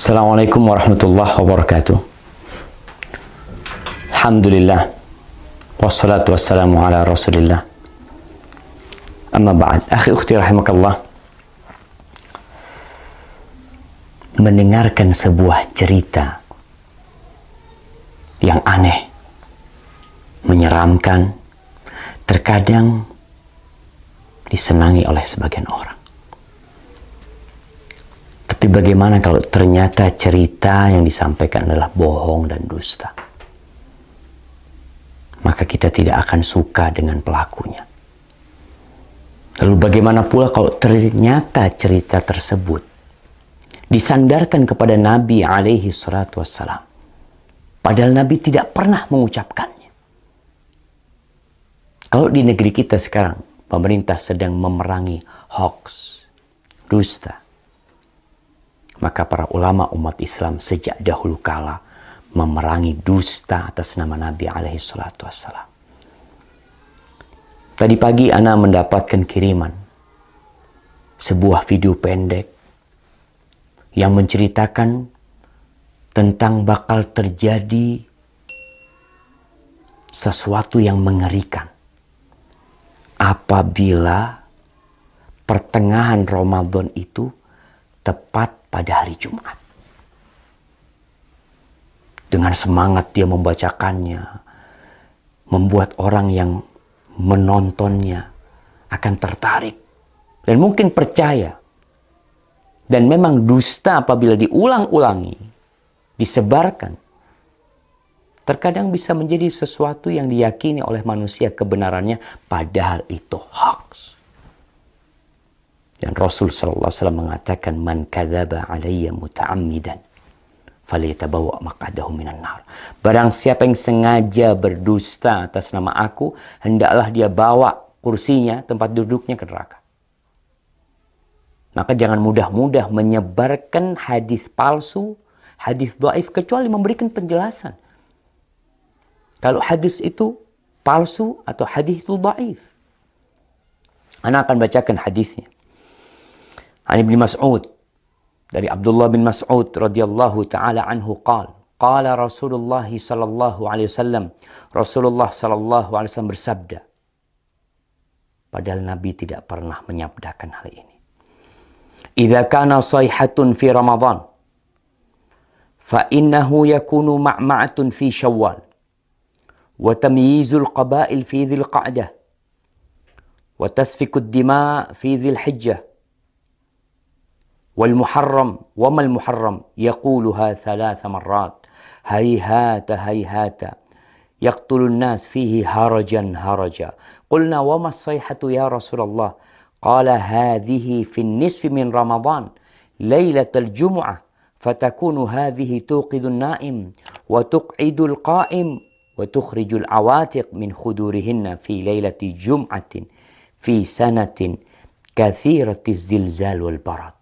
Assalamualaikum warahmatullahi wabarakatuh. Alhamdulillah. Wassalatu wassalamu ala rasulillah. Amma ba'd. Akhi ukhti rahimakallah. Mendengarkan sebuah cerita yang aneh, menyeramkan, terkadang disenangi oleh sebagian orang. Tapi bagaimana kalau ternyata cerita yang disampaikan adalah bohong dan dusta? Maka kita tidak akan suka dengan pelakunya. Lalu bagaimana pula kalau ternyata cerita tersebut disandarkan kepada Nabi alaihi salatu wassalam, padahal Nabi tidak pernah mengucapkannya? Kalau di negeri kita sekarang, pemerintah sedang memerangi hoax, dusta, maka para ulama umat Islam sejak dahulu kala memerangi dusta atas nama Nabi alaihi salatu wassalam. Tadi pagi ana mendapatkan kiriman sebuah video pendek yang menceritakan tentang bakal terjadi sesuatu yang mengerikan apabila pertengahan Ramadan itu tepat pada hari Jumat. Dengan semangat dia membacakannya, membuat orang yang menontonnya akan tertarik dan mungkin percaya. Dan memang dusta apabila diulang-ulangi, disebarkan, terkadang bisa menjadi sesuatu yang diyakini oleh manusia kebenarannya, padahal itu hoax. Dan Rasul sallallahu alaihi wasallam mengatakan, "Man kadzaba alayya muta'ammidan falyatabawa maq'adahu minan nar." Barang siapa yang sengaja berdusta atas nama aku, hendaklah dia bawa kursinya, tempat duduknya ke neraka. Maka jangan mudah-mudah menyebarkan hadis palsu, hadis dhaif, kecuali memberikan penjelasan. Kalau hadis itu palsu atau hadis itu dhaif. Ana akan bacakan hadisnya. An Ibnu Mas'ud, dari Abdullah bin Mas'ud radhiyallahu taala anhu qala Rasulullah sallallahu alaihi wasallam, Rasulullah sallallahu alaihi wasallam bersabda, padahal Nabi tidak pernah menyabdakan hal ini. Idza kana sayhatun fi Ramadan fa innahu yakunu ma'ma'atun fi Syawal wa tamyizul qabail fi Dzil Qa'dah wa tasfikud dima' fi Dzil Hijjah والمحرم وما المحرم يقولها 3 مرات هيهات هيهات يقتل الناس فيه هرجا هرجا قلنا وما الصيحة يا رسول الله قال هذه في النصف من رمضان ليلة الجمعة فتكون هذه توقظ النائم وتقعد القائم وتخرج العواتق من خدورهن في ليلة جمعة في سنة كثيرة الزلزال والبرد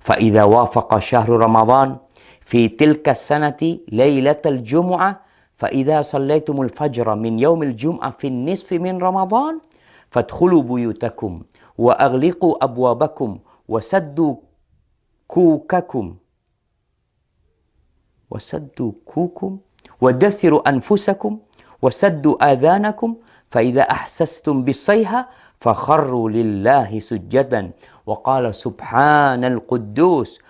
فإذا وافق شهر رمضان في تلك السنة ليلة الجمعة فإذا صليتم الفجر من يوم الجمعة في النصف من رمضان فادخلوا بيوتكم وأغلقوا أبوابكم وسدوا كوكم ودثروا أنفسكم وسدوا آذانكم فإذا أحسستم بالصيحة فخروا لله سجدا وقال سبحان القدوس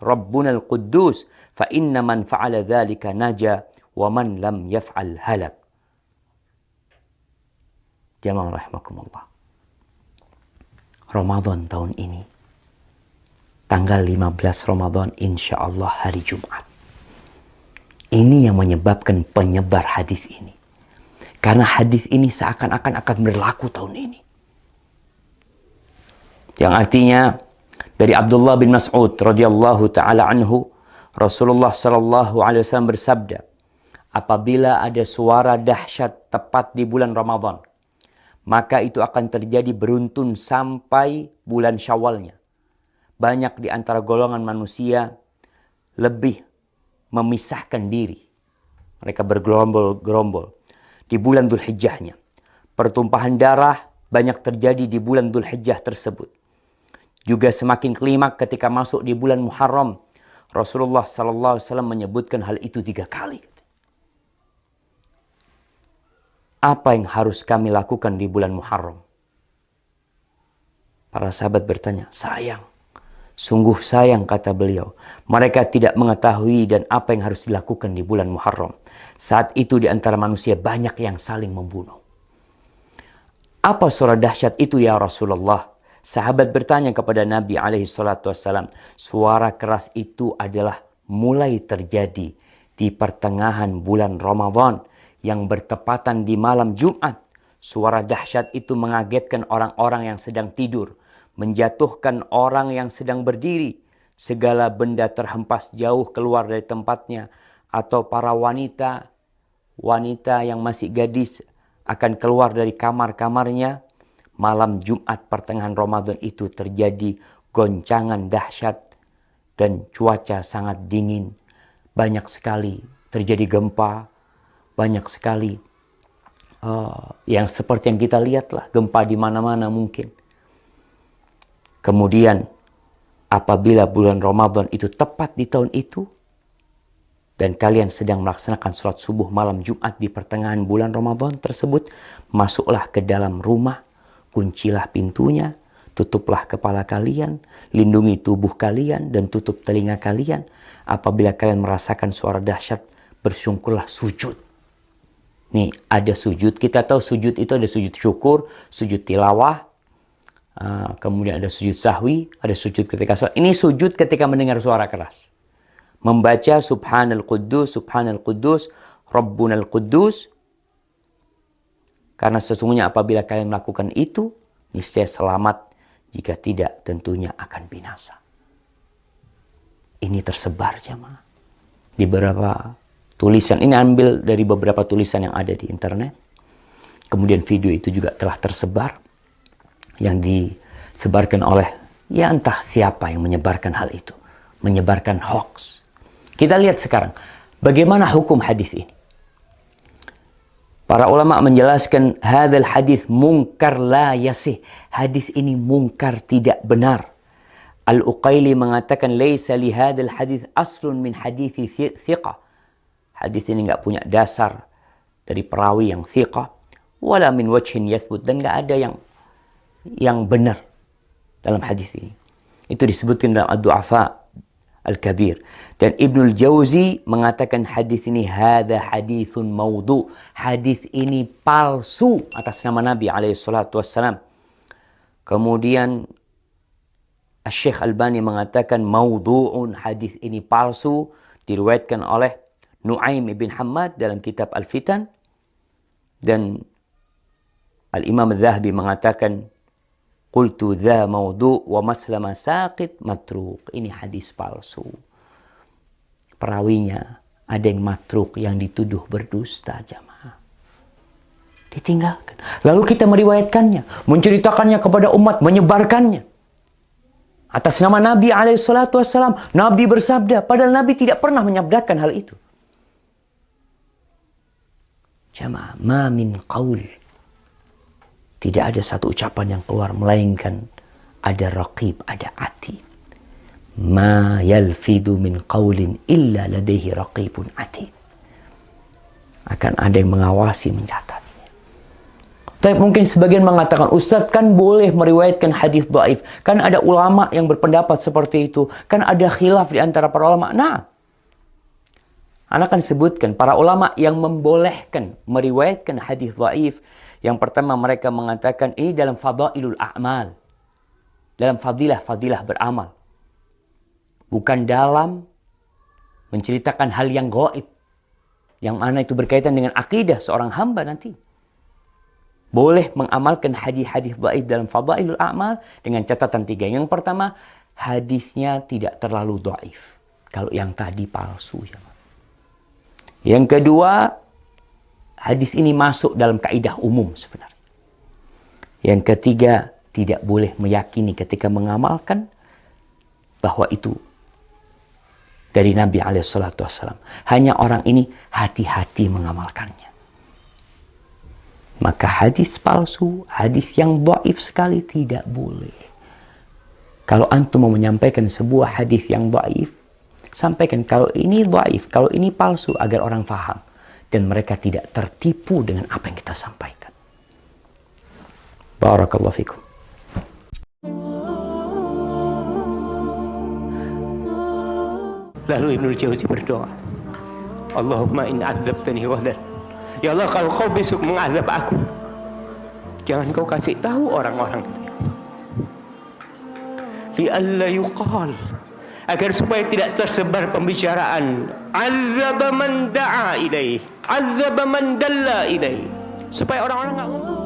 ربنا القدوس فإن من فعل ذلك نجا ومن لم يفعل هلك. Jamaah rahimakumullah. Ramadan tahun ini, tanggal 15 Ramadan, insya Allah hari Jumat. Ini yang menyebabkan penyebar hadis ini. Karena hadis ini seakan-akan akan berlaku tahun ini. Yang artinya dari Abdullah bin Mas'ud radhiyallahu taala anhu, Rasulullah sallallahu alaihi wasallam bersabda, apabila ada suara dahsyat tepat di bulan Ramadan, maka itu akan terjadi beruntun sampai bulan Syawalnya. Banyak di antara golongan manusia lebih memisahkan diri. Mereka bergerombol-gerombol di bulan Dzul Hijjahnya. Pertumpahan darah banyak terjadi di bulan Dzul Hijjah tersebut. juga semakin klimak ketika masuk di bulan Muharram. Rasulullah SAW menyebutkan hal itu 3 kali. Apa yang harus kami lakukan di bulan Muharram? Para sahabat bertanya, sayang. Sungguh sayang, kata beliau. Mereka tidak mengetahui dan apa yang harus dilakukan di bulan Muharram. Saat itu di antara manusia banyak yang saling membunuh. Apa suara dahsyat itu ya Rasulullah? Sahabat bertanya kepada Nabi SAW. Suara keras itu adalah mulai terjadi di pertengahan bulan Ramadan yang bertepatan di malam Jumat. Suara dahsyat itu mengagetkan orang-orang yang sedang tidur, menjatuhkan orang yang sedang berdiri. Segala benda terhempas jauh keluar dari tempatnya, atau para wanita yang masih gadis akan keluar dari kamar-kamarnya. Malam Jumat pertengahan Ramadan itu terjadi goncangan dahsyat dan cuaca sangat dingin. Banyak sekali terjadi gempa, banyak sekali yang seperti yang kita lihat lah, gempa di mana-mana mungkin. Kemudian apabila bulan Ramadan itu tepat di tahun itu, dan kalian sedang melaksanakan sholat subuh malam Jumat di pertengahan bulan Ramadan tersebut, masuklah ke dalam rumah, kuncilah pintunya, tutuplah kepala kalian, lindungi tubuh kalian, dan tutup telinga kalian. Apabila kalian merasakan suara dahsyat, bersyukurlah, sujud. Nih, ada sujud. Kita tahu sujud itu ada sujud syukur, sujud tilawah, kemudian ada sujud sahwi, ada sujud ketika sholat. Ini sujud ketika mendengar suara keras. Membaca Subhanal Quddus, Subhanal Quddus, Rabbunal Quddus. Karena sesungguhnya apabila kalian melakukan itu, niscaya selamat. Jika tidak, tentunya akan binasa. Ini tersebar jemaah di beberapa tulisan. Ini ambil dari beberapa tulisan yang ada di internet. Kemudian video itu juga telah tersebar, yang disebarkan oleh ya entah siapa yang menyebarkan hal itu, menyebarkan hoax. Kita lihat sekarang bagaimana hukum hadis ini. Para ulama menjelaskan hadzal hadis munkar la yasih. Hadis ini munkar, tidak benar. Al-Uqaili mengatakan laisa li hadzal hadis aslun min hadithi thiqah. Hadis ini enggak punya dasar dari perawi yang thiqah, wala min wajhin yathbut, dan enggak ada yang benar dalam hadis ini. Itu disebutkan dalam Ad-Du'afa Al-Kabir. Dan Ibnul Jauzi mengatakan hadis ini hadza haditsun maudhu. Hadis ini palsu atas nama Nabi SAW. Kemudian Syekh Albani mengatakan maudhu'un, hadis ini palsu, diriwayatkan oleh Nu'aim ibn Hammad dalam kitab Al-Fitan. Dan Al-Imam Al-Zahabi mengatakan qultu dha maudhu' wa maslama saqit matruk. Ini hadis palsu. Perawinya ada yang matruk, yang dituduh berdusta jamaah. Ditinggalkan. Lalu kita meriwayatkannya, menceritakannya kepada umat, menyebarkannya atas nama Nabi SAW. Nabi bersabda, padahal Nabi tidak pernah menyabdakan hal itu. Jamaah, ma min qaul, tidak ada satu ucapan yang keluar melainkan ada raqib, ada atid. Ma yalfidu min qaulin illa ladaihi raqibun atid. Akan ada yang mengawasi, mencatatnya. Tapi mungkin sebagian mengatakan, Ustadz kan boleh meriwayatkan hadis dhaif. Kan ada ulama yang berpendapat seperti itu. Kan ada khilaf di antara para ulama. Nah, Anda akan sebutkan para ulama yang membolehkan meriwayatkan hadis dhaif. Yang pertama, mereka mengatakan ini dalam fadailul a'mal, dalam fadilah beramal, bukan dalam menceritakan hal yang gaib, yang mana itu berkaitan dengan akidah seorang hamba nanti. Boleh mengamalkan hadis-hadis dhaif dalam fadailul a'mal dengan catatan 3. Yang pertama, hadisnya tidak terlalu dhaif. Kalau yang tadi palsu. Yang kedua, hadis ini masuk dalam kaidah umum sebenarnya. Yang ketiga, tidak boleh meyakini ketika mengamalkan bahwa itu dari Nabi SAW. Hanya orang ini hati-hati mengamalkannya. Maka hadis palsu, hadis yang dhaif sekali tidak boleh. Kalau antum mau menyampaikan sebuah hadis yang dhaif, sampaikan kalau ini dhaif, kalau ini palsu, agar orang faham dan mereka tidak tertipu dengan apa yang kita sampaikan. Barakallahu fikum. Lalu Ibnu Jauzi berdoa, Allahumma in adzabtani ghadan. Ya Allah, kalau kau besok mengazab aku, jangan kau kasih tahu orang-orang itu. Li'alla yuqal, agar supaya tidak tersebar pembicaraan azaba man da'a ilaih, azaba man dalla ilaih, supaya orang-orang enggak ngomong